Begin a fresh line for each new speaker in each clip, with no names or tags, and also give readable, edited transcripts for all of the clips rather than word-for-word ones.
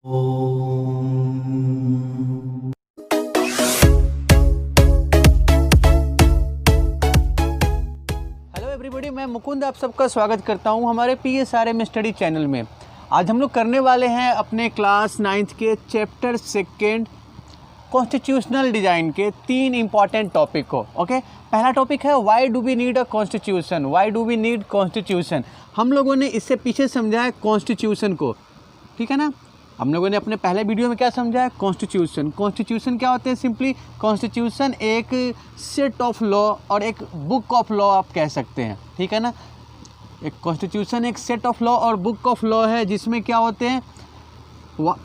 Hello everybody, मैं मुकुंद आप सबका स्वागत करता हूं हमारे PSRM स्टडी चैनल में। आज हम लोग करने वाले हैं अपने क्लास 9th के चैप्टर 2 कॉन्स्टिट्यूशनल डिज़ाइन के 3 इंपॉर्टेंट टॉपिक को। ओके, पहला टॉपिक है why do we need a constitution. Why do we need constitution. हम लोगों ने इससे पीछे समझा है कॉन्स्टिट्यूशन को, ठीक है ना। हम लोगों ने अपने पहले वीडियो में क्या समझा है, कॉन्स्टिट्यूशन। कॉन्स्टिट्यूशन क्या होते हैं? सिंपली कॉन्स्टिट्यूशन एक सेट ऑफ लॉ और एक बुक ऑफ लॉ आप कह सकते हैं, ठीक है ना। एक कॉन्स्टिट्यूशन एक सेट ऑफ लॉ और बुक ऑफ लॉ है जिसमें क्या होते हैं,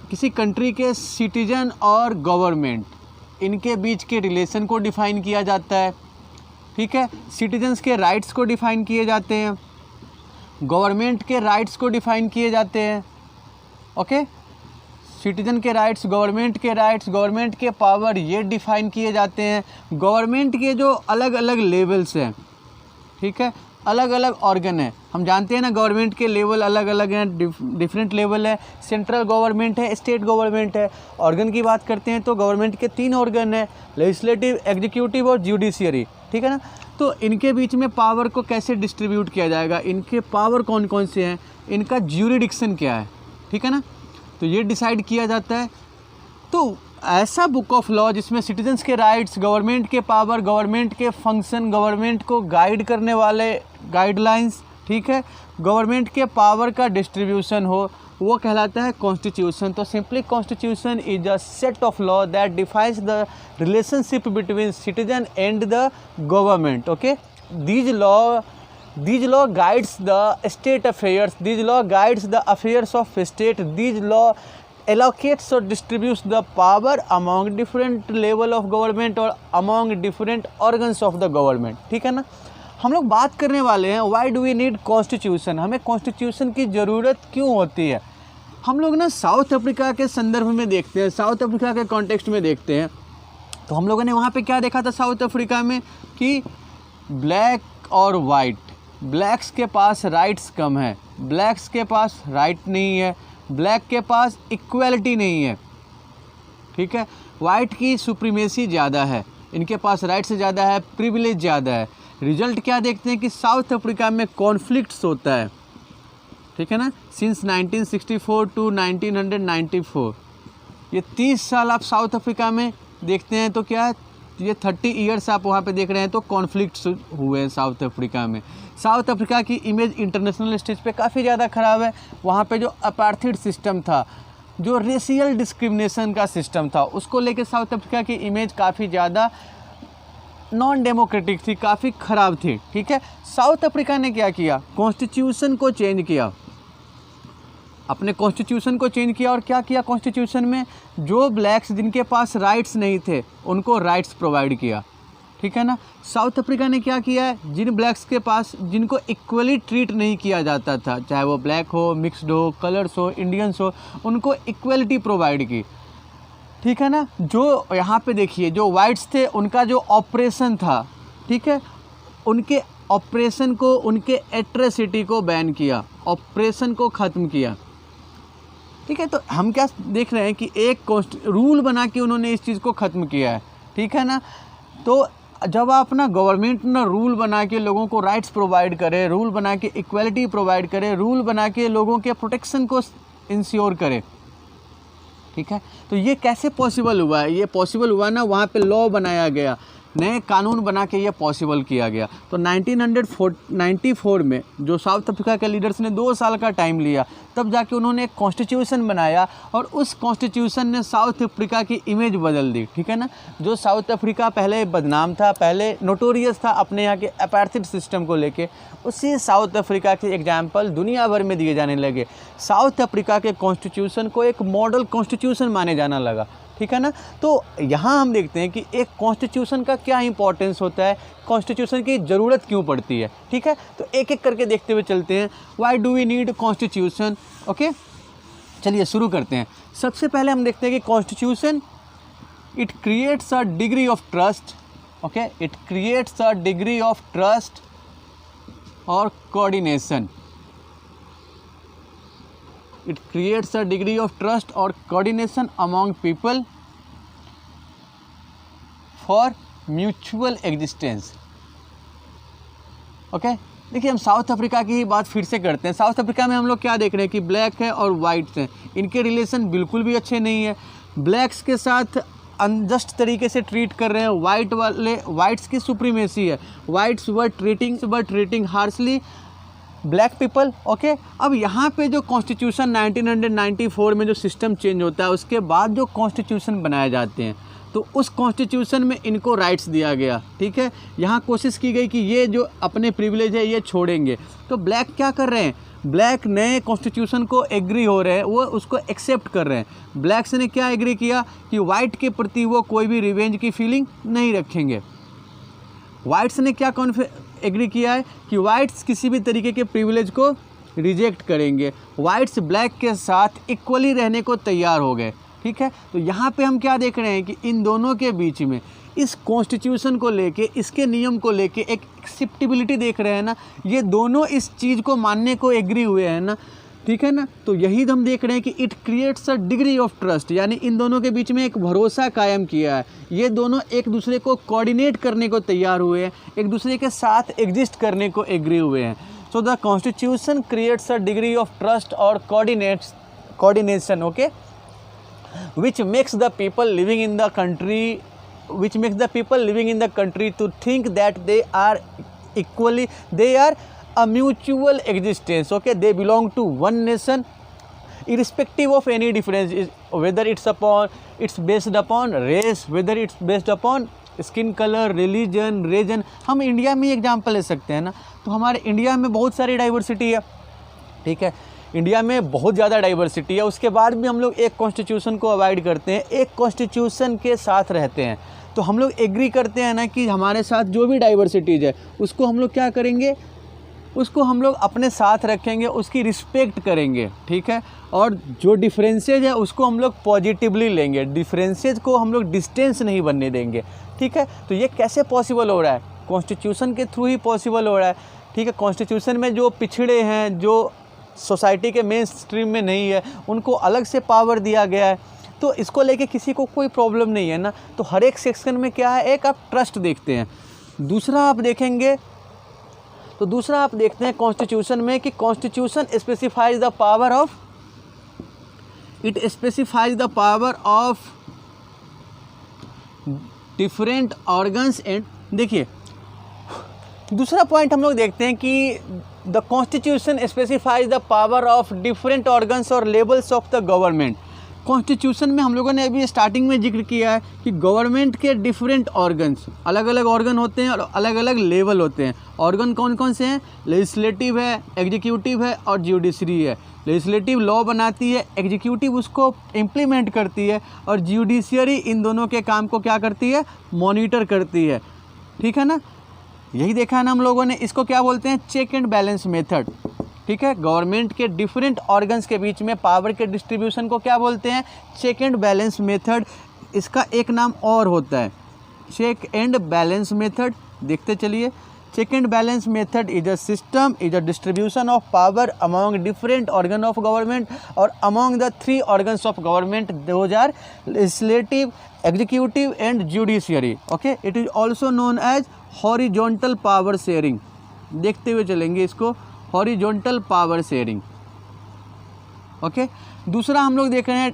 किसी कंट्री के सिटीजन और गवर्नमेंट, इनके बीच के रिलेशन को डिफ़ाइन किया जाता है, ठीक है। सिटीजन्स के राइट्स को डिफ़ाइन किए जाते हैं, गवर्नमेंट के राइट्स को डिफ़ाइन किए जाते हैं। ओके, सिटीजन के राइट्स, गवर्नमेंट के राइट्स, गवर्नमेंट के पावर, ये डिफ़ाइन किए जाते हैं। गवर्नमेंट के जो अलग अलग लेवल्स हैं, ठीक है, अलग अलग ऑर्गन है। हम जानते हैं ना, गवर्नमेंट के लेवल अलग अलग हैं, डिफरेंट लेवल है। सेंट्रल गवर्नमेंट है, स्टेट गवर्नमेंट है। ऑर्गन की बात करते हैं तो गवर्नमेंट के 3 ऑर्गन है, लेजिस्लेटिव, एग्जीक्यूटिव और जुडिशियरी, ठीक है ना। तो इनके बीच में पावर को कैसे डिस्ट्रीब्यूट किया जाएगा, इनके पावर कौन कौन से हैं, इनका ज्यूरिडिक्शन क्या है, ठीक है ना, तो ये डिसाइड किया जाता है। तो ऐसा बुक ऑफ लॉ जिसमें सिटीजन्स के राइट्स, गवर्नमेंट के पावर, गवर्नमेंट के फंक्शन, गवर्नमेंट को गाइड करने वाले गाइडलाइंस, ठीक है, गवर्नमेंट के पावर का डिस्ट्रीब्यूशन हो, वो कहलाता है कॉन्स्टिट्यूशन। तो simply constitution is a set of law that defines the relationship between citizen and the government. Okay, These law guides the state affairs. These law guides the affairs of state. These law allocates or distributes the power among different level of government or among different organs of the government, ठीक है ना। हम लोग बात करने वाले हैं why do we need constitution। हमें कॉन्स्टिट्यूशन की ज़रूरत क्यों होती है। हम लोग ना साउथ अफ्रीका के संदर्भ में देखते हैं, साउथ अफ्रीका के कॉन्टेक्स्ट में देखते हैं। तो हम लोगों ने वहाँ पे क्या देखा था साउथ अफ्रीका में कि ब्लैक और वाइट, ब्लैक्स के पास राइट्स कम है, ब्लैक्स के पास राइट नहीं है, ब्लैक के पास इक्वलिटी नहीं है, ठीक है। वाइट की सुप्रीमेसी ज़्यादा है, इनके पास राइट्स ज़्यादा है, प्रिविलेज ज़्यादा है। रिजल्ट क्या देखते हैं कि साउथ अफ्रीका में कॉन्फ्लिक्ट्स होता है, ठीक है ना। सिंस 1964 टू 1994, ये 30 साल आप साउथ अफ्रीका में देखते हैं तो क्या है, ये 30 ईयर्स आप वहाँ पे देख रहे हैं तो कॉन्फ्लिक्ट्स हुए हैं साउथ अफ्रीका में। साउथ अफ्रीका की इमेज इंटरनेशनल स्टेज पे काफ़ी ज़्यादा ख़राब है। वहाँ पे जो अपार्थाइड सिस्टम था, जो रेशियल डिस्क्रिमिनेशन का सिस्टम था, उसको लेके साउथ अफ्रीका की इमेज काफ़ी ज़्यादा नॉन डेमोक्रेटिक थी, काफ़ी ख़राब थी, ठीक है। साउथ अफ्रीका ने क्या किया, कॉन्स्टिट्यूशन को चेंज किया, अपने कॉन्स्टिट्यूशन को चेंज किया। और क्या किया कॉन्स्टिट्यूशन में, जो ब्लैक्स जिनके पास राइट्स नहीं थे उनको राइट्स प्रोवाइड किया, ठीक है ना। साउथ अफ्रीका ने क्या किया है, जिन ब्लैक्स के पास, जिनको इक्वली ट्रीट नहीं किया जाता था, चाहे वो ब्लैक हो, मिक्सड हो, कलर्स हो, इंडियंस हो, उनको इक्वलिटी प्रोवाइड की, ठीक है ना। जो यहाँ पे देखिए, जो वाइट्स थे उनका जो ऑपरेशन था, ठीक है, उनके ऑपरेशन को, उनके एट्रेसिटी को बैन किया, ऑपरेशन को ख़त्म किया, ठीक है। तो हम क्या देख रहे हैं कि एक रूल बना के उन्होंने इस चीज़ को ख़त्म किया है, ठीक है ना। तो जब आप ना गवर्नमेंट ना रूल बना के लोगों को राइट्स प्रोवाइड करे, रूल बना के इक्वलिटी प्रोवाइड करे, रूल बना के लोगों के प्रोटेक्शन को इंश्योर करे, ठीक है। तो ये कैसे पॉसिबल हुआ है, ये पॉसिबल हुआ ना, वहाँ पे लॉ बनाया गया, नए कानून बना के ये पॉसिबल किया गया। तो 1994 में जो साउथ अफ्रीका के लीडर्स ने 2 साल का टाइम लिया, तब जाके उन्होंने एक कॉन्स्टिट्यूशन बनाया और उस कॉन्स्टिट्यूशन ने साउथ अफ्रीका की इमेज बदल दी, ठीक है ना। जो साउथ अफ्रीका पहले बदनाम था, पहले नोटोरियस था अपने यहाँ के अपार्थाइड सिस्टम को लेके, उसी साउथ अफ्रीका के एग्जाम्पल दुनिया भर में दिए जाने लगे। साउथ अफ्रीका के कॉन्स्टिट्यूशन को एक मॉडल कॉन्स्टिट्यूशन माने जाना लगा, ठीक है ना। तो यहाँ हम देखते हैं कि एक कॉन्स्टिट्यूशन का क्या इंपॉर्टेंस होता है, कॉन्स्टिट्यूशन की ज़रूरत क्यों पड़ती है, ठीक है। तो एक एक करके देखते हुए चलते हैं, why do we need constitution. Okay, चलिए शुरू करते हैं। सबसे पहले हम देखते हैं कि constitution, it creates a degree of trust. Okay, it creates a degree of trust और coordination. It creates a degree of trust और coordination among people for mutual existence. Okay, देखिए हम साउथ अफ्रीका की ही बात फिर से करते हैं। साउथ अफ्रीका में हम लोग क्या देख रहे हैं कि ब्लैक है और वाइट्स हैं, इनके रिलेशन बिल्कुल भी अच्छे नहीं है। ब्लैक्स के साथ अनजस्ट तरीके से ट्रीट कर रहे हैं, वाइट्स की सुप्रीमेसी है, whites were treating harshly black people. Okay, अब यहाँ पे जो कॉन्स्टिट्यूशन 1994 में जो सिस्टम चेंज होता है, उसके बाद जो कॉन्स्टिट्यूशन बनाए जाते हैं, तो उस कॉन्स्टिट्यूशन में इनको राइट्स दिया गया। ठीक है, यहाँ कोशिश की गई कि ये जो अपने प्रिविलेज है ये छोड़ेंगे। तो ब्लैक क्या कर रहे हैं, ब्लैक नए कॉन्स्टिट्यूशन को एग्री हो रहे हैं, वो उसको एक्सेप्ट कर रहे हैं। ब्लैक्स ने क्या एग्री किया कि वाइट के प्रति वो कोई भी रिवेंज की फीलिंग नहीं रखेंगे। वाइट्स ने क्या एग्री किया है कि वाइट्स किसी भी तरीके के प्रिविलेज को रिजेक्ट करेंगे। वाइट्स ब्लैक के साथ इक्वली रहने को तैयार हो गए। ठीक है, तो यहाँ पे हम क्या देख रहे हैं कि इन दोनों के बीच में इस कॉन्स्टिट्यूशन को लेके, इसके नियम को लेके एक एक्सेप्टेबिलिटी देख रहे हैं ना, ये दोनों इस चीज़ को मानने को एग्री हुए हैं ना। ठीक है ना, तो यही हम देख रहे हैं कि it creates a degree of trust, यानी इन दोनों के बीच में एक भरोसा कायम किया है। ये दोनों एक दूसरे को कोऑर्डिनेट करने को तैयार हुए हैं, एक दूसरे के साथ एग्जिस्ट करने को एग्री हुए हैं। So the constitution creates a degree of trust और coordination, okay, which makes the people living in the country to think that they are a mutual existence. Okay, they belong to one nation irrespective of any difference, whether it's based upon race, whether it's based upon skin colour, religion. हम India में example ले सकते हैं ना, तो हमारे India में बहुत सारी डाइवर्सिटी है। ठीक है, इंडिया में बहुत ज़्यादा डाइवर्सिटी है, उसके बाद भी हम लोग एक कॉन्स्टिट्यूशन को अवॉइड करते हैं, एक कॉन्स्टिट्यूशन के साथ रहते हैं। तो हम लोग एग्री करते हैं ना कि हमारे साथ जो भी डाइवर्सिटीज़ है उसको हम लोग क्या करेंगे, उसको हम लोग अपने साथ रखेंगे, उसकी रिस्पेक्ट करेंगे। ठीक है, और जो डिफरेंसेज है उसको हम लोग पॉजिटिवली लेंगे, डिफरेंसेज को हम लोग डिस्टेंस नहीं बनने देंगे। ठीक है, तो ये कैसे पॉसिबल हो रहा है, कॉन्स्टिट्यूशन के थ्रू ही पॉसिबल हो रहा है। ठीक है, कॉन्स्टिट्यूशन में जो पिछड़े हैं, जो सोसाइटी के मेन स्ट्रीम में नहीं है, उनको अलग से पावर दिया गया है, तो इसको लेके किसी को कोई प्रॉब्लम नहीं है ना। तो हर एक सेक्शन में क्या है, एक आप ट्रस्ट देखते हैं। दूसरा आप देखते हैं कॉन्स्टिट्यूशन में कि constitution specifies the power of different organs and, देखिए दूसरा पॉइंट हम लोग देखते हैं कि the constitution specifies the power of different organs और levels of the government. Constitution में हम लोगों ने अभी स्टार्टिंग में जिक्र किया है कि गवर्नमेंट के डिफरेंट ऑर्गन्स, अलग अलग ऑर्गन होते हैं और अलग अलग लेवल होते हैं। ऑर्गन कौन कौन से हैं, लेजिस्लेटिव है, एग्जीक्यूटिव है और जुडिशरी है। लेजिस्लेटिव लॉ बनाती है, एग्जीक्यूटिव उसको इम्प्लीमेंट करती है और जुडिशरी इन दोनों के काम को क्या करती है, मॉनिटर करती है। ठीक है ना, यही देखा है ना हम लोगों ने, इसको क्या बोलते हैं, चेक एंड बैलेंस मेथड। ठीक है, गवर्नमेंट के डिफरेंट ऑर्गन्स के बीच में पावर के डिस्ट्रीब्यूशन को क्या बोलते हैं, चेक एंड बैलेंस मेथड। इसका एक नाम और होता है चेक एंड बैलेंस मेथड, देखते चलिए। Check and balance method is a system, is a distribution of power among different organ of government और among the 3 organs of government, those are legislative, executive and judiciary. Okay, it is also known as horizontal power sharing. देखते हुए चलेंगे इसको, horizontal power sharing. Okay, दूसरा हम लोग देख रहे हैं,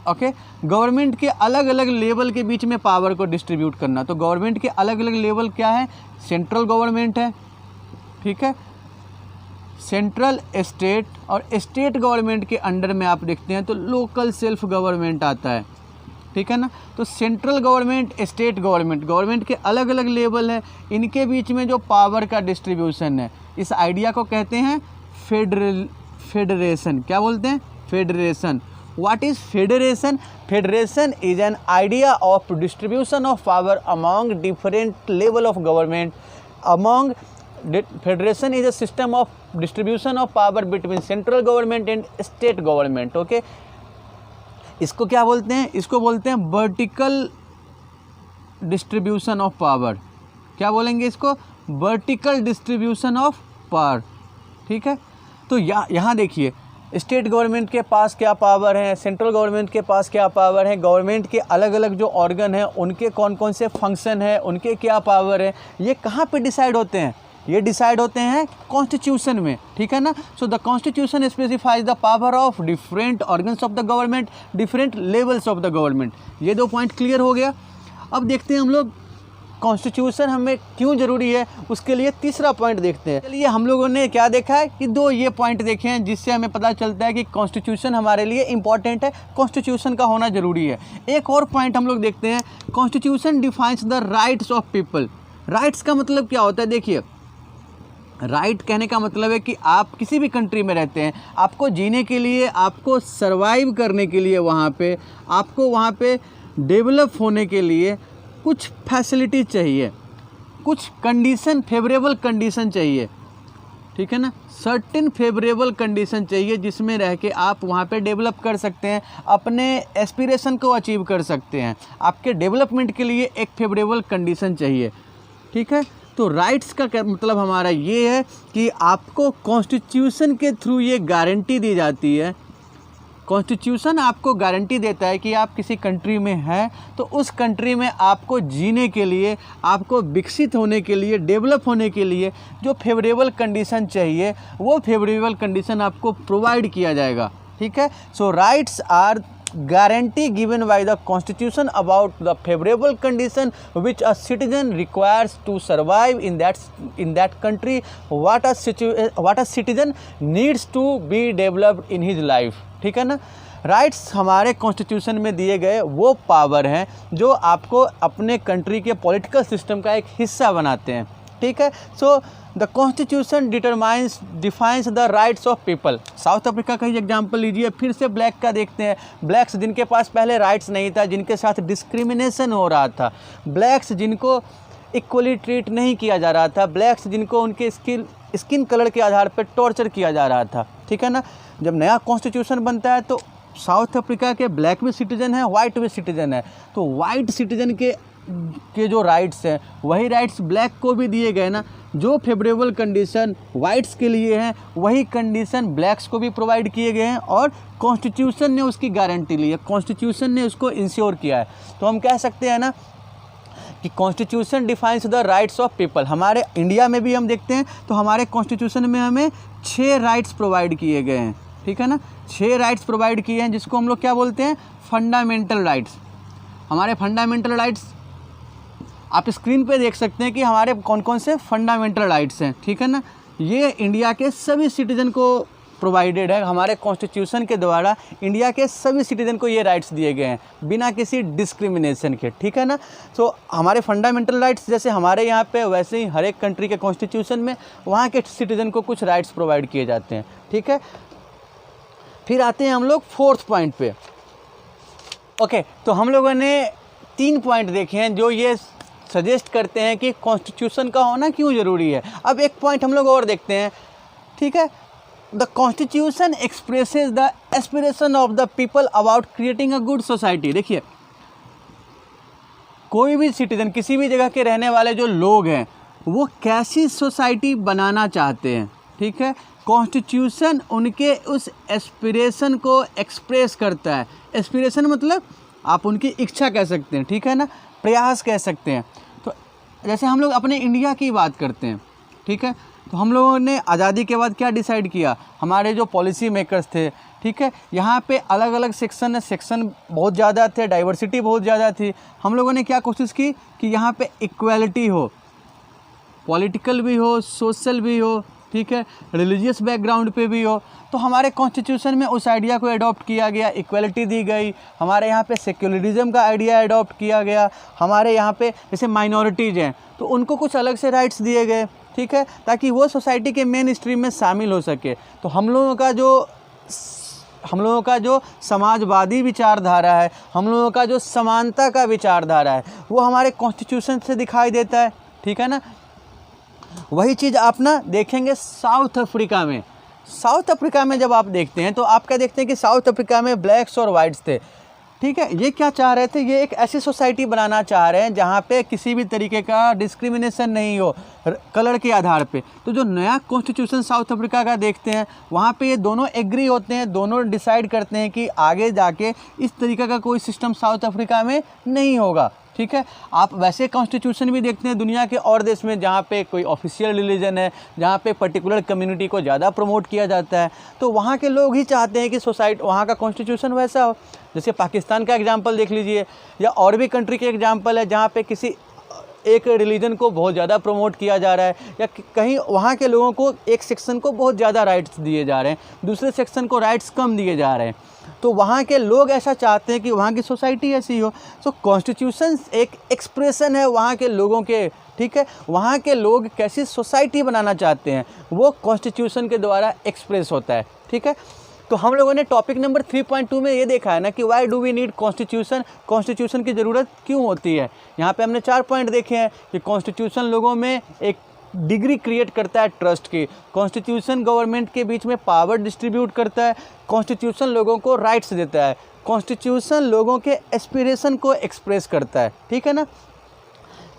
ओके, गवर्नमेंट के अलग अलग लेवल के बीच में पावर को डिस्ट्रीब्यूट करना। तो गवर्नमेंट के अलग अलग लेवल क्या है, सेंट्रल गवर्नमेंट है, ठीक है, सेंट्रल, स्टेट, और स्टेट गवर्नमेंट के अंडर में आप देखते हैं तो लोकल सेल्फ गवर्नमेंट आता है। ठीक है ना, तो central government, state government, government के अलग अलग लेवल है, इनके बीच में जो पावर का डिस्ट्रीब्यूशन है, इस आइडिया को कहते हैं फेडरेशन। क्या बोलते हैं, federation. What is federation? Federation is an idea of distribution of power among different level of government. Among federation is a system of distribution of power between central government and state government. Okay, इसको क्या बोलते हैं, इसको बोलते हैं vertical distribution of power. क्या बोलेंगे इसको, वर्टिकल डिस्ट्रीब्यूशन ऑफ पावर। ठीक है, तो यहाँ देखिए, स्टेट गवर्नमेंट के पास क्या पावर है, सेंट्रल गवर्नमेंट के पास क्या पावर है, गवर्नमेंट के अलग अलग जो ऑर्गन हैं उनके कौन कौन से फंक्शन है, उनके क्या पावर है, ये कहाँ पे डिसाइड होते हैं, ये डिसाइड होते हैं कॉन्स्टिट्यूशन में, ठीक है ना। सो the constitution specifies the power of different organs of the government, different levels of the government. ये 2 पॉइंट क्लियर हो गया। अब देखते हैं हम लोग कॉन्स्टिट्यूशन हमें क्यों ज़रूरी है, उसके लिए तीसरा पॉइंट देखते हैं। चलिए हम लोगों ने क्या देखा है कि 2 ये पॉइंट देखे हैं जिससे हमें पता चलता है कि कॉन्स्टिट्यूशन हमारे लिए इंपॉर्टेंट है, कॉन्स्टिट्यूशन का होना ज़रूरी है। एक और पॉइंट हम लोग देखते हैं, constitution defines the rights of people. Rights का मतलब क्या होता है, देखिए राइट कहने का मतलब है कि आप किसी भी कंट्री में रहते हैं, आपको जीने के लिए, आपको सर्वाइव करने के लिए वहाँ पे, आपको वहाँ पे डेवलप होने के लिए कुछ फैसिलिटी चाहिए, कुछ कंडीशन, फेवरेबल कंडीशन चाहिए, ठीक है ना। सर्टेन फेवरेबल कंडीशन चाहिए जिसमें रह के आप वहाँ पे डेवलप कर सकते हैं, अपने एस्पिरेशन को अचीव कर सकते हैं। आपके डेवलपमेंट के लिए एक फेवरेबल कंडीशन चाहिए, ठीक है। तो राइट्स का मतलब हमारा ये है कि आपको कॉन्स्टिट्यूशन के थ्रू ये गारंटी दी जाती है, कॉन्स्टिट्यूशन आपको गारंटी देता है कि आप किसी कंट्री में हैं तो उस कंट्री में आपको जीने के लिए, आपको विकसित होने के लिए, डेवलप होने के लिए जो फेवरेबल कंडीशन चाहिए वो फेवरेबल कंडीशन आपको प्रोवाइड किया जाएगा, ठीक है। So rights are guarantee given by the constitution about the favorable condition which a citizen requires to survive in that country, what a citizen needs to be developed in his life, ठीक है ना। Rights हमारे constitution में दिए गए वो power हैं जो आपको अपने कंट्री के पॉलिटिकल सिस्टम का एक हिस्सा बनाते हैं, ठीक है। सो the constitution defines the rights of people. South Africa का ही एग्जाम्पल लीजिए, फिर से ब्लैक का देखते हैं। ब्लैक्स जिनके पास पहले राइट्स नहीं था, जिनके साथ डिस्क्रिमिनेशन हो रहा था, ब्लैक्स जिनको इक्वली ट्रीट नहीं किया जा रहा था, ब्लैक्स जिनको उनके स्किन कलर के आधार पर टॉर्चर किया जा रहा था, ठीक है ना। जब नया कॉन्स्टिट्यूशन बनता है तो साउथ अफ्रीका के ब्लैक भी सिटीजन है, वाइट भी सिटीजन है, तो वाइट सिटीजन के जो राइट्स हैं वही राइट्स ब्लैक को भी दिए गए ना। जो फेवरेबल कंडीशन वाइट्स के लिए हैं वही कंडीशन ब्लैक्स को भी प्रोवाइड किए गए हैं और कॉन्स्टिट्यूशन ने उसकी गारंटी ली है, कॉन्स्टिट्यूशन ने उसको इंश्योर किया है। तो हम कह सकते हैं ना कि constitution defines the rights of people. हमारे इंडिया में भी हम देखते हैं तो हमारे कॉन्स्टिट्यूशन में हमें 6 राइट्स प्रोवाइड किए गए हैं, ठीक है ना। 6 राइट्स प्रोवाइड किए हैं जिसको हम लोग क्या बोलते हैं, फंडामेंटल राइट्स। हमारे फंडामेंटल राइट्स आप स्क्रीन पे देख सकते हैं कि हमारे कौन कौन से फंडामेंटल राइट्स हैं, ठीक है ना। ये इंडिया के सभी सिटीजन को प्रोवाइडेड है, हमारे कॉन्स्टिट्यूशन के द्वारा इंडिया के सभी सिटीजन को ये राइट्स दिए गए हैं बिना किसी डिस्क्रिमिनेशन के, ठीक है ना। तो हमारे फंडामेंटल राइट्स जैसे हमारे यहाँ पे वैसे ही हर एक कंट्री के कॉन्स्टिट्यूशन में वहाँ के सिटीजन को कुछ राइट्स प्रोवाइड किए जाते हैं, ठीक है। फिर आते हैं हम लोग 4th पॉइंट पे। ओके, तो हम लोगों ने 3 पॉइंट देखे हैं जो ये सजेस्ट करते हैं कि कॉन्स्टिट्यूशन का होना क्यों ज़रूरी है। अब एक पॉइंट हम लोग और देखते हैं, ठीक है। The constitution expresses the aspiration of the people about creating a good society. देखिए कोई भी सिटीजन, किसी भी जगह के रहने वाले जो लोग हैं वो कैसी सोसाइटी बनाना चाहते हैं, ठीक है। कॉन्स्टिट्यूशन उनके उस एस्पिरेशन को एक्सप्रेस करता है। एस्पिरेशन मतलब आप उनकी इच्छा कह सकते हैं, ठीक है ना, प्रयास कह सकते हैं। तो जैसे हम लोग अपने इंडिया की बात करते हैं, ठीक है, तो हम लोगों ने आज़ादी के बाद क्या डिसाइड किया, हमारे जो पॉलिसी मेकर्स थे, ठीक है, यहाँ पे अलग अलग सेक्शन बहुत ज़्यादा थे, डाइवर्सिटी बहुत ज़्यादा थी। हम लोगों ने क्या कोशिश की कि यहाँ पे इक्वालिटी हो, पॉलिटिकल भी हो, सोशल भी हो, ठीक है, रिलीजियस बैकग्राउंड पे भी हो। तो हमारे कॉन्स्टिट्यूशन में उस आइडिया को अडॉप्ट किया गया, इक्वलिटी दी गई। हमारे यहाँ पे सेक्युलरिज्म का आइडिया अडॉप्ट किया गया। हमारे यहाँ पे जैसे माइनॉरिटीज़ हैं तो उनको कुछ अलग से राइट्स दिए गए, ठीक है, ताकि वो सोसाइटी के मेन स्ट्रीम में शामिल हो सके। तो हम लोगों का जो समाजवादी विचारधारा है, हम लोगों का जो समानता का विचारधारा है वो हमारे कॉन्स्टिट्यूशन से दिखाई देता है, ठीक है ना। वही चीज़ आप ना देखेंगे साउथ अफ्रीका में। साउथ अफ्रीका में जब आप देखते हैं तो आप क्या देखते हैं कि साउथ अफ्रीका में ब्लैक्स और वाइट्स थे, ठीक है। ये क्या चाह रहे थे, ये एक ऐसी सोसाइटी बनाना चाह रहे हैं जहाँ पे किसी भी तरीके का डिस्क्रिमिनेशन नहीं हो कलर के आधार पे। तो जो नया कॉन्स्टिट्यूशन साउथ अफ्रीका का देखते हैं, वहाँ पे ये दोनों एग्री होते हैं, दोनों डिसाइड करते हैं कि आगे जाके इस तरीके का कोई सिस्टम साउथ अफ्रीका में नहीं होगा। ठीक है। आप वैसे कॉन्स्टिट्यूशन भी देखते हैं दुनिया के और देश में जहाँ पे कोई ऑफिशियल रिलीजन है, जहाँ पे पर्टिकुलर कम्युनिटी को ज़्यादा प्रमोट किया जाता है, तो वहाँ के लोग ही चाहते हैं कि सोसाइटी वहाँ का कॉन्स्टिट्यूशन वैसा हो। जैसे पाकिस्तान का एग्जांपल देख लीजिए, या और भी कंट्री के एग्जांपल है जहाँ पे किसी एक रिलीजन को बहुत ज़्यादा प्रमोट किया जा रहा है, या कहीं वहाँ के लोगों को एक सेक्शन को बहुत ज़्यादा राइट्स दिए जा रहे हैं, दूसरे सेक्शन को राइट्स कम दिए जा रहे हैं। तो वहाँ के लोग ऐसा चाहते हैं कि वहाँ की सोसाइटी ऐसी हो। सो कॉन्स्टिट्यूशन एक एक्सप्रेशन है वहाँ के लोगों के। ठीक है। वहाँ के लोग कैसी सोसाइटी बनाना चाहते हैं वो कॉन्स्टिट्यूशन के द्वारा एक्सप्रेस होता है। ठीक है। तो हम लोगों ने टॉपिक नंबर 3.2 में ये देखा है ना कि why do we need constitution, constitution की ज़रूरत क्यों होती है। यहाँ पे हमने 4 पॉइंट देखे हैं कि कॉन्स्टिट्यूशन लोगों में एक डिग्री क्रिएट करता है ट्रस्ट की, कॉन्स्टिट्यूशन गवर्नमेंट के बीच में पावर डिस्ट्रीब्यूट करता है, कॉन्स्टिट्यूशन लोगों को राइट्स देता है, कॉन्स्टिट्यूशन लोगों के एस्पिरेशन को एक्सप्रेस करता है। ठीक है ना।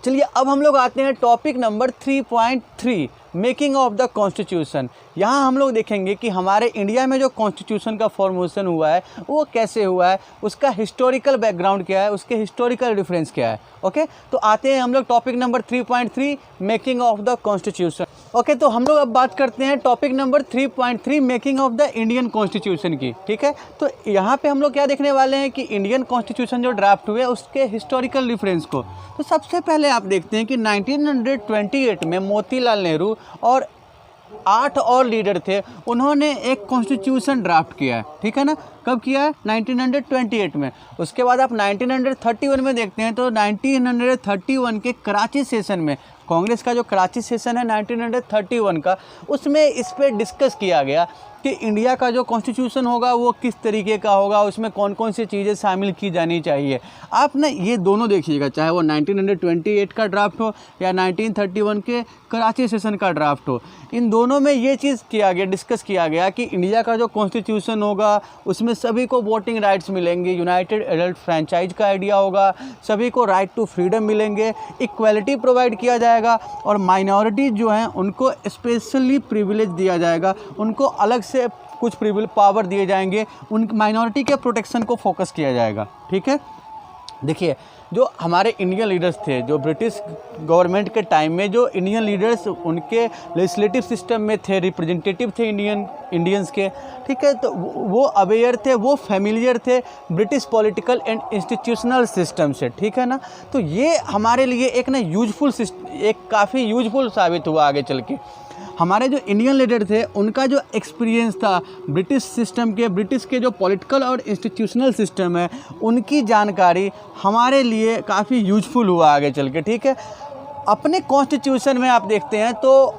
चलिए अब हम लोग आते हैं topic number 3.3 making of the constitution. यहाँ हम लोग देखेंगे कि हमारे इंडिया में जो कॉन्स्टिट्यूशन का फॉर्मेशन हुआ है वो कैसे हुआ है, उसका हिस्टोरिकल बैकग्राउंड क्या है, उसके हिस्टोरिकल रेफरेंस क्या है। ओके, तो आते हैं हम लोग topic number 3.3 making of the constitution. Okay, तो हम लोग अब बात करते हैं topic number 3.3 making of the Indian constitution की। ठीक है। तो यहाँ पे हम लोग क्या देखने वाले हैं कि इंडियन कॉन्स्टिट्यूशन जो ड्राफ्ट हुए उसके हिस्टोरिकल रेफरेंस को। तो सबसे पहले आप देखते हैं कि 1928 में मोतीलाल नेहरू और 8 और लीडर थे, उन्होंने एक कॉन्स्टिट्यूशन ड्राफ्ट किया है। ठीक है ना। कब किया है? 1928 में। उसके बाद आप 1931 में देखते हैं तो 1931 के कराची सेशन में, कांग्रेस का जो कराची सेशन है 1931 का, उसमें इस पर डिस्कस किया गया कि इंडिया का जो कॉन्स्टिट्यूशन होगा वो किस तरीके का होगा, उसमें कौन कौन सी चीज़ें शामिल की जानी चाहिए। आप ना ये दोनों देखिएगा, चाहे वो 1928 का ड्राफ्ट हो या 1931 के कराची सेशन का ड्राफ्ट हो, इन दोनों में ये चीज़ किया गया, डिस्कस किया गया कि इंडिया का जो कॉन्स्टिट्यूशन होगा उसमें सभी को वोटिंग राइट्स मिलेंगे, यूनाइटेड एडल्ट फ्रेंचाइज का आइडिया होगा, सभी को राइट टू फ्रीडम मिलेंगे, इक्वालिटी प्रोवाइड किया जाएगा, और माइनॉरिटी जो हैं उनको स्पेशली प्रिविलेज दिया जाएगा, उनको अलग से कुछ पावर दिए जाएंगे, उन माइनॉरिटी के प्रोटेक्शन को फोकस किया जाएगा। ठीक है। देखिए, जो हमारे इंडियन लीडर्स थे, जो ब्रिटिश गवर्नमेंट के टाइम में जो इंडियन लीडर्स उनके लेजिस्लेटिव सिस्टम में थे, रिप्रेजेंटेटिव थे इंडियंस के। ठीक है। तो वो अवेयर थे, वो फेमिलियर थे British political and institutional system से। ठीक है ना। तो ये हमारे लिए एक ना यूजफुल एक काफ़ी यूजफुल साबित हुआ आगे चल के। हमारे जो इंडियन लीडर थे उनका जो एक्सपीरियंस था ब्रिटिश सिस्टम के, ब्रिटिश के जो पॉलिटिकल और इंस्टीट्यूशनल सिस्टम है, उनकी जानकारी हमारे लिए काफ़ी यूजफुल हुआ आगे चल के। ठीक है। अपने कॉन्स्टिट्यूशन में आप देखते हैं तो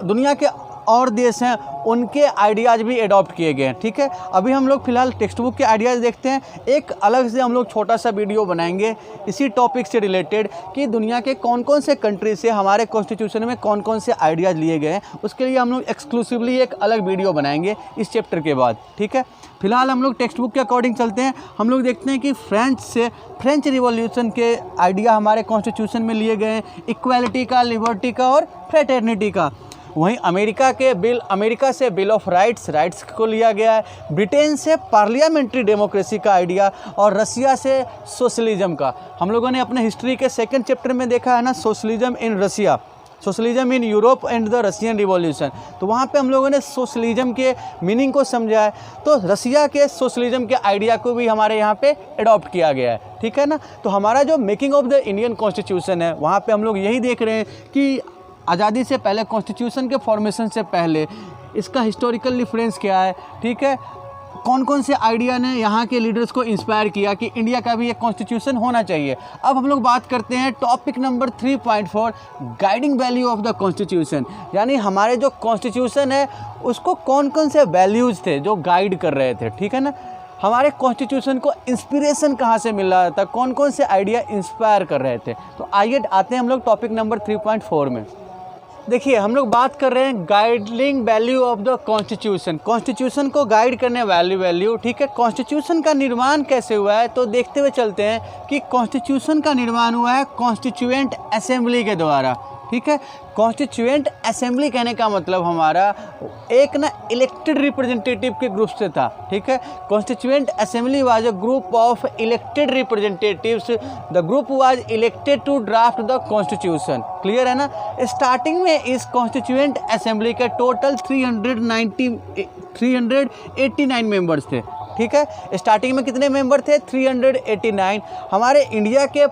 दुनिया के और देश हैं उनके आइडियाज़ भी अडॉप्ट किए गए हैं। ठीक है। अभी हम लोग फ़िलहाल टेक्स्ट बुक के आइडियाज़ देखते हैं, एक अलग से हम लोग छोटा सा वीडियो बनाएंगे इसी टॉपिक से रिलेटेड कि दुनिया के कौन कौन से कंट्री से हमारे कॉन्स्टिट्यूशन में कौन कौन से आइडियाज़ लिए गए हैं। उसके लिए हम लोग एक्सक्लूसिवली एक अलग वीडियो बनाएंगे इस चैप्टर के बाद। ठीक है। फिलहाल हम लोग टेक्स्ट बुक के अकॉर्डिंग चलते हैं। हम लोग देखते हैं कि फ्रेंच रिवॉल्यूशन के आइडिया हमारे कॉन्स्टिट्यूशन में लिए गए हैं, इक्वालिटी का, लिबर्टी का और फ्रेटर्निटी का। वहीं अमेरिका से बिल ऑफ राइट्स को लिया गया है, ब्रिटेन से पार्लियामेंट्री डेमोक्रेसी का आइडिया, और रसिया से सोशलिज्म का। हम लोगों ने अपने हिस्ट्री के सेकंड चैप्टर में देखा है ना, socialism in Russia, socialism in Europe and the Russian revolution. तो वहाँ पे हम लोगों ने सोशलिज्म के मीनिंग को समझा है। तो रसिया के सोशलिज्म के आइडिया को भी हमारे यहाँ पे अडॉप्ट किया गया है। ठीक है ना। तो हमारा जो making of the Indian constitution है, वहाँ पे हम लोग यही देख रहे हैं कि आज़ादी से पहले, कॉन्स्टिट्यूशन के फॉर्मेशन से पहले इसका हिस्टोरिकल रेफरेंस क्या है। ठीक है। कौन कौन से आइडिया ने यहाँ के लीडर्स को इंस्पायर किया कि इंडिया का भी एक कॉन्स्टिट्यूशन होना चाहिए। अब हम लोग बात करते हैं topic number 3.4 guiding value of the constitution, यानी हमारे जो कॉन्स्टिट्यूशन है उसको कौन कौन से वैल्यूज़ थे जो गाइड कर रहे थे। ठीक है ना। हमारे कॉन्स्टिट्यूशन को इंस्पिरेशन कहाँ से मिल रहा था, कौन कौन से आइडिया इंस्पायर कर रहे थे। तो आइए आते हैं हम लोग टॉपिक नंबर 3.4 में। देखिए हम लोग बात कर रहे हैं guiding value of the constitution, constitution को गाइड करने वाली वैल्यू, ठीक है। कॉन्स्टिट्यूशन का निर्माण कैसे हुआ है, तो देखते हुए चलते हैं कि कॉन्स्टिट्यूशन का निर्माण हुआ है कॉन्स्टिट्यूएंट असेंबली के द्वारा, ठीक है। कॉन्स्टिट्यूएंट असेंबली कहने का मतलब हमारा एक ना इलेक्टेड रिप्रेजेंटेटिव के ग्रुप से था, ठीक है। Constituent assembly was a group of elected representatives, the group was elected to draft the constitution, clear है ना। स्टार्टिंग में इस कॉन्स्टिट्यूएंट असेंबली के टोटल 389 मेंबर्स थे, ठीक है। स्टार्टिंग में कितने मेंबर थे, 389। हमारे इंडिया के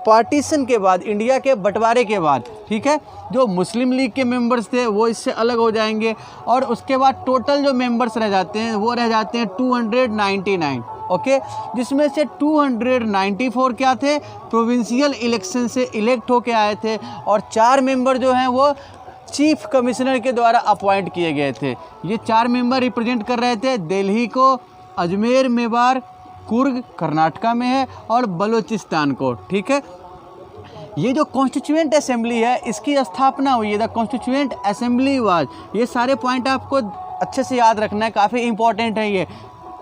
पार्टीशन के बाद, इंडिया के बंटवारे के बाद, ठीक है, जो मुस्लिम लीग के मेंबर्स थे वो इससे अलग हो जाएंगे और उसके बाद टोटल जो मेंबर्स रह जाते हैं वो रह जाते हैं 299, ओके। जिसमें से 294 क्या थे, प्रोविंशियल इलेक्शन से इलेक्ट होके आए थे और 4 मेंबर जो हैं वो चीफ कमिश्नर के द्वारा अपॉइंट किए गए थे। ये 4 मेंबर रिप्रेजेंट कर रहे थे दिल्ली को, अजमेर, मेवाड़, कुर्ग कर्नाटका में है और बलूचिस्तान को, ठीक है। ये जो कॉन्स्टिट्यूएंट असेंबली है इसकी स्थापना हुई है, द कॉन्स्टिट्यूएंट असेंबली वाज, ये सारे पॉइंट आपको अच्छे से याद रखना है, काफ़ी इंपॉर्टेंट है ये,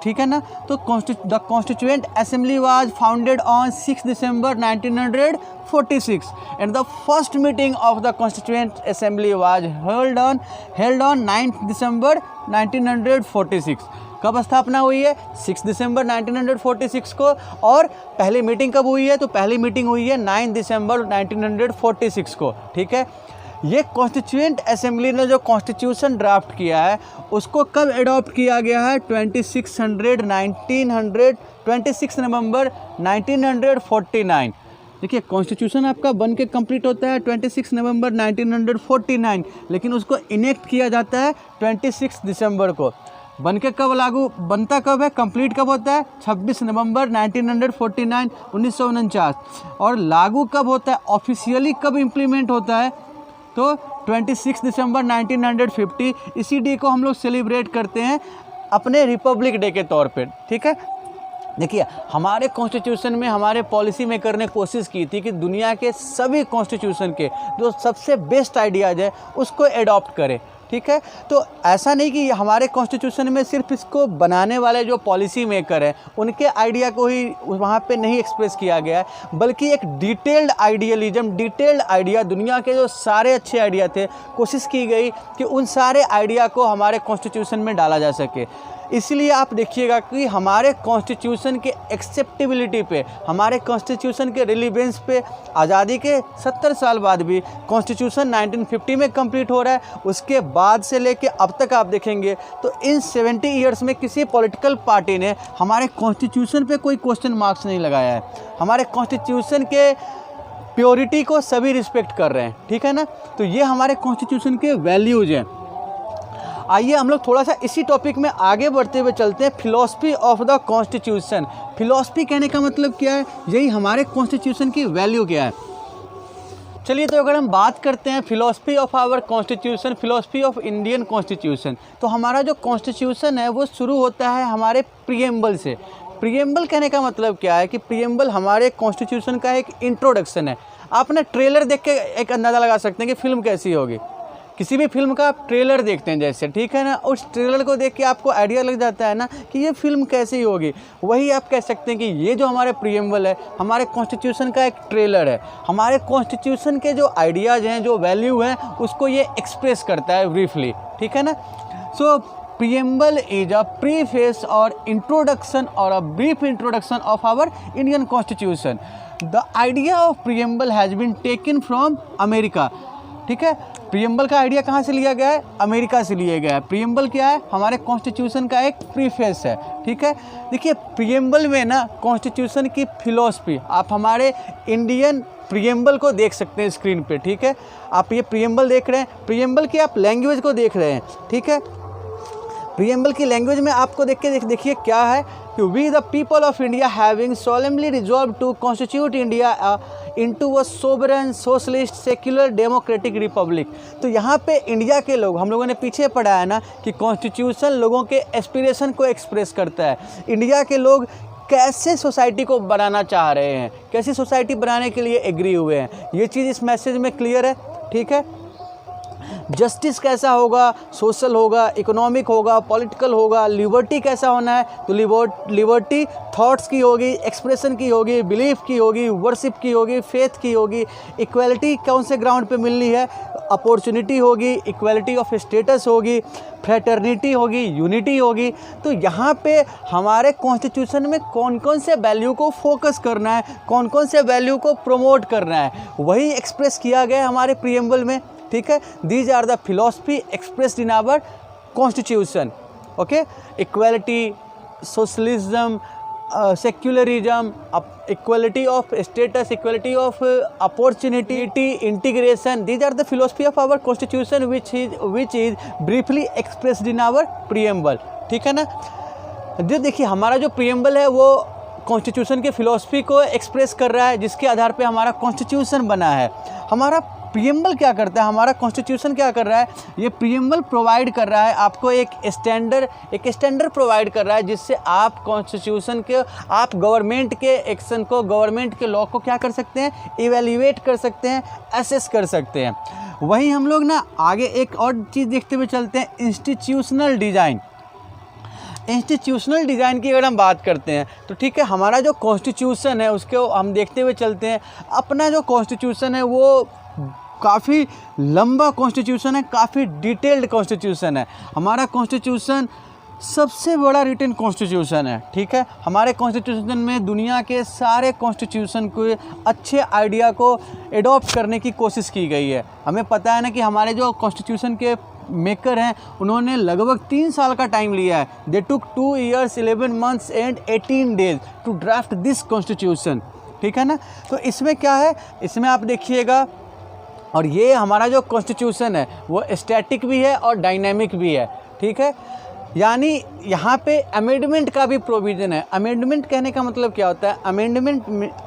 ठीक है ना। तो the constituent assembly was founded on 6 December 1946 and the first meeting of the constituent assembly was held on 9 दिसंबर 1946। कब स्थापना हुई है, 6 दिसंबर 1946 को। और पहली मीटिंग कब हुई है, तो पहली मीटिंग हुई है 9 दिसंबर 1946 को, ठीक है। ये कॉन्स्टिट्यूएंट असेंबली ने जो कॉन्स्टिट्यूशन ड्राफ्ट किया है उसको कब एडॉप्ट किया गया है, 26 नवंबर 1949। देखिए कॉन्स्टिट्यूशन आपका बन के कंप्लीट होता है 26 नवंबर 1949, लेकिन उसको इनेक्ट किया जाता है 26 दिसंबर को। बन के कब लागू बनता कब है, कंप्लीट कब होता है, 26 नवंबर 1949 और लागू कब होता है, ऑफिशियली कब इम्प्लीमेंट होता है, तो 26 दिसंबर 1950। इसी डे को हम लोग सेलिब्रेट करते हैं अपने रिपब्लिक डे के तौर पे, ठीक है। देखिए हमारे कॉन्स्टिट्यूशन में हमारे पॉलिसी मेकर ने कोशिश की थी कि दुनिया के सभी कॉन्स्टिट्यूशन के जो सबसे बेस्ट आइडियाज़ है उसको एडॉप्ट करें, ठीक है। तो ऐसा नहीं कि हमारे कॉन्स्टिट्यूशन में सिर्फ इसको बनाने वाले जो पॉलिसी मेकर हैं उनके आइडिया को ही वहाँ पे नहीं एक्सप्रेस किया गया है, बल्कि एक डिटेल्ड आइडिया दुनिया के जो सारे अच्छे आइडिया थे, कोशिश की गई कि उन सारे आइडिया को हमारे कॉन्स्टिट्यूशन में डाला जा सके। इसलिए आप देखिएगा कि हमारे कॉन्स्टिट्यूशन के एक्सेप्टेबिलिटी पे, हमारे कॉन्स्टिट्यूशन के रिलीवेंस पे आज़ादी के 70 साल बाद भी कॉन्स्टिट्यूशन 1950 में कंप्लीट हो रहा है, उसके बाद से लेके अब तक आप देखेंगे तो इन 70 ईयर्स में किसी पॉलिटिकल पार्टी ने हमारे कॉन्स्टिट्यूशन पे कोई क्वेश्चन मार्क्स नहीं लगाया है। हमारे कॉन्स्टिट्यूशन के प्योरिटी को सभी रिस्पेक्ट कर रहे हैं, ठीक है ना। तो ये हमारे कॉन्स्टिट्यूशन के वैल्यूज़ हैं। आइए हम लोग थोड़ा सा इसी टॉपिक में आगे बढ़ते हुए चलते हैं, philosophy of the constitution. Philosophy कहने का मतलब क्या है, यही हमारे कॉन्स्टिट्यूशन की वैल्यू क्या है। चलिए तो अगर हम बात करते हैं philosophy of our constitution, philosophy of Indian constitution, तो हमारा जो कॉन्स्टिट्यूशन है वो शुरू होता है हमारे प्रीएम्बल से। प्रीएम्बल कहने का मतलब क्या है कि प्रीएम्बल हमारे कॉन्स्टिट्यूशन का एक इंट्रोडक्शन है। आप ना ट्रेलर देख के एक अंदाज़ा लगा सकते हैं कि फ़िल्म कैसी होगी। किसी भी फिल्म का आप ट्रेलर देखते हैं जैसे, ठीक है ना, उस ट्रेलर को देख के आपको आइडिया लग जाता है ना कि ये फिल्म कैसी होगी। वही आप कह सकते हैं कि ये जो हमारे प्रीएम्बल है हमारे कॉन्स्टिट्यूशन का एक ट्रेलर है। हमारे कॉन्स्टिट्यूशन के जो आइडियाज़ हैं, जो वैल्यू हैं, उसको ये एक्सप्रेस करता है ब्रीफली, ठीक है ना। So preamble is a preface और इंट्रोडक्शन और a brief introduction of our Indian constitution. The idea of preamble has been taken from America, ठीक है। प्रीएम्बल का आइडिया कहाँ से लिया गया है, अमेरिका से लिया गया है। प्रीएम्बल क्या है, हमारे कॉन्स्टिट्यूशन का एक प्रीफेस है, ठीक है। देखिए प्रीएम्बल में ना कॉन्स्टिट्यूशन की फिलॉसफी, आप हमारे इंडियन प्रीएम्बल को देख सकते हैं स्क्रीन पे, ठीक है। आप ये प्रीएम्बल देख रहे हैं, प्रीएम्बल की आप लैंग्वेज को देख रहे हैं, ठीक है। प्रीएम्बल की लैंग्वेज में आपको देखिए क्या है कि we the people of India having solemnly resolved to constitute India into a sovereign socialist secular democratic republic. तो यहाँ पे इंडिया के लोग, हम लोगों ने पीछे पढ़ा है ना कि कॉन्स्टिट्यूशन लोगों के एस्पिरेशन को एक्सप्रेस करता है। इंडिया के लोग कैसे सोसाइटी को बनाना चाह रहे हैं, कैसी सोसाइटी बनाने के लिए एग्री हुए हैं, ये चीज़ इस मैसेज में क्लियर है, ठीक है। जस्टिस कैसा होगा, सोशल होगा, इकोनॉमिक होगा, पॉलिटिकल होगा, लिबर्टी कैसा होना है, तो लिबर्टी थॉट्स की होगी, एक्सप्रेशन की होगी, बिलीफ की होगी, वर्शिप की होगी, फेथ की होगी। इक्वलिटी कौन से ग्राउंड पे मिलनी है, अपॉर्चुनिटी होगी, इक्वलिटी ऑफ स्टेटस होगी, फ्रेटर्निटी होगी, यूनिटी होगी। तो यहाँ पे हमारे कॉन्स्टिट्यूशन में कौन कौन से वैल्यू को फोकस करना है, कौन कौन से वैल्यू को प्रमोट करना है, वही एक्सप्रेस किया गया है हमारे प्रीएम्बल में। ठीक है, these are the philosophy expressed in our constitution. Okay, equality, socialism, secularism, equality of status, equality of opportunity, integration, these are the philosophy of our constitution which is briefly expressed in our preamble। ठीक है ना। जो देखिए हमारा जो preamble है वो constitution के फिलॉसफी को एक्सप्रेस कर रहा है, जिसके आधार पे हमारा कॉन्स्टिट्यूशन बना है। हमारा प्रीएम्बल क्या करता है, हमारा कॉन्स्टिट्यूशन क्या कर रहा है, ये प्रीएम्बल प्रोवाइड कर रहा है आपको एक स्टैंडर्ड प्रोवाइड कर रहा है, जिससे आप कॉन्स्टिट्यूशन के, आप गवर्नमेंट के एक्शन को, गवर्नमेंट के लॉ को क्या कर सकते हैं, इवेल्युएट कर सकते हैं, असेस कर सकते हैं। वहीं हम लोग ना आगे एक और चीज़ देखते हुए चलते हैं, इंस्टीट्यूशनल डिज़ाइन। इंस्टीट्यूशनल डिज़ाइन की अगर हम बात करते हैं तो ठीक है, हमारा जो कॉन्स्टिट्यूशन है उसको हम देखते हुए चलते हैं। अपना जो कॉन्स्टिट्यूशन है वो काफ़ी लंबा कॉन्स्टिट्यूशन है, काफ़ी डिटेल्ड कॉन्स्टिट्यूशन है। हमारा कॉन्स्टिट्यूशन सबसे बड़ा रिटन कॉन्स्टिट्यूशन है। ठीक है, हमारे कॉन्स्टिट्यूशन में दुनिया के सारे कॉन्स्टिट्यूशन के अच्छे आइडिया को एडॉप्ट करने की कोशिश की गई है। हमें पता है ना कि हमारे जो कॉन्स्टिट्यूशन के मेकर हैं उन्होंने लगभग 3 साल का टाइम लिया है। They took 2 years 11 months and 18 days to draft this constitution. ठीक है ना। तो इसमें क्या है, इसमें आप देखिएगा, और ये हमारा जो कॉन्स्टिट्यूशन है वो स्टैटिक भी है और डायनेमिक भी है। ठीक है, यानी यहाँ पे अमेंडमेंट का भी प्रोविज़न है। अमेंडमेंट कहने का मतलब क्या होता है,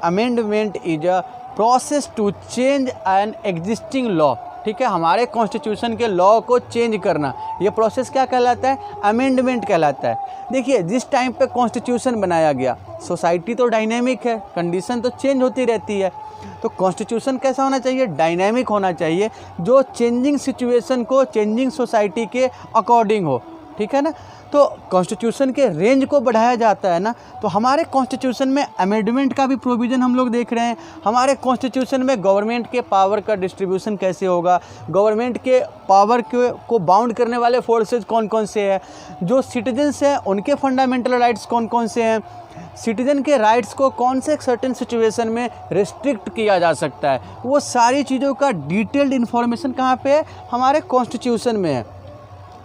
amendment is a process to change an existing law. ठीक है, हमारे कॉन्स्टिट्यूशन के लॉ को चेंज करना, ये प्रोसेस क्या कहलाता है, अमेंडमेंट कहलाता है। देखिए जिस टाइम पे कॉन्स्टिट्यूशन बनाया गया, सोसाइटी तो डायनेमिक है, कंडीशन तो चेंज होती रहती है। तो कॉन्स्टिट्यूशन कैसा होना चाहिए, डायनेमिक होना चाहिए, जो चेंजिंग सिचुएशन को, चेंजिंग सोसाइटी के अकॉर्डिंग हो। ठीक है ना। तो कॉन्स्टिट्यूशन के रेंज को बढ़ाया जाता है ना। तो हमारे कॉन्स्टिट्यूशन में अमेंडमेंट का भी प्रोविज़न हम लोग देख रहे हैं। हमारे कॉन्स्टिट्यूशन में गवर्नमेंट के पावर का डिस्ट्रीब्यूशन कैसे होगा, गवर्नमेंट के पावर को बाउंड करने वाले फोर्सेस कौन कौन से हैं, जो सिटीजन्स हैं उनके फंडामेंटल राइट्स कौन कौन से हैं, सिटीजन के राइट्स को कौन से सर्टेन सिचुएशन में रिस्ट्रिक्ट किया जा सकता है, वो सारी चीज़ों का डिटेल्ड इन्फॉर्मेशन कहाँ पे है, हमारे कॉन्स्टिट्यूशन में है।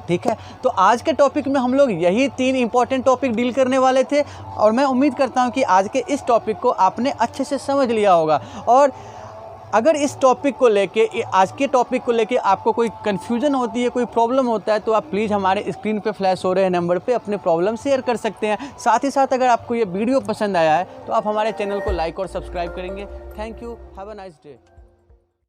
ठीक है, तो आज के टॉपिक में हम लोग यही 3 इंपॉर्टेंट टॉपिक डील करने वाले थे, और मैं उम्मीद करता हूं कि आज के इस टॉपिक को आपने अच्छे से समझ लिया होगा। और अगर इस टॉपिक को लेके, आज के टॉपिक को लेके आपको कोई कन्फ्यूजन होती है, कोई प्रॉब्लम होता है, तो आप प्लीज़ हमारे स्क्रीन पे फ्लैश हो रहे हैं नंबर पे अपने प्रॉब्लम शेयर कर सकते हैं। साथ ही साथ अगर आपको ये वीडियो पसंद आया है तो आप हमारे चैनल को लाइक और सब्सक्राइब करेंगे। Thank you, have a nice day.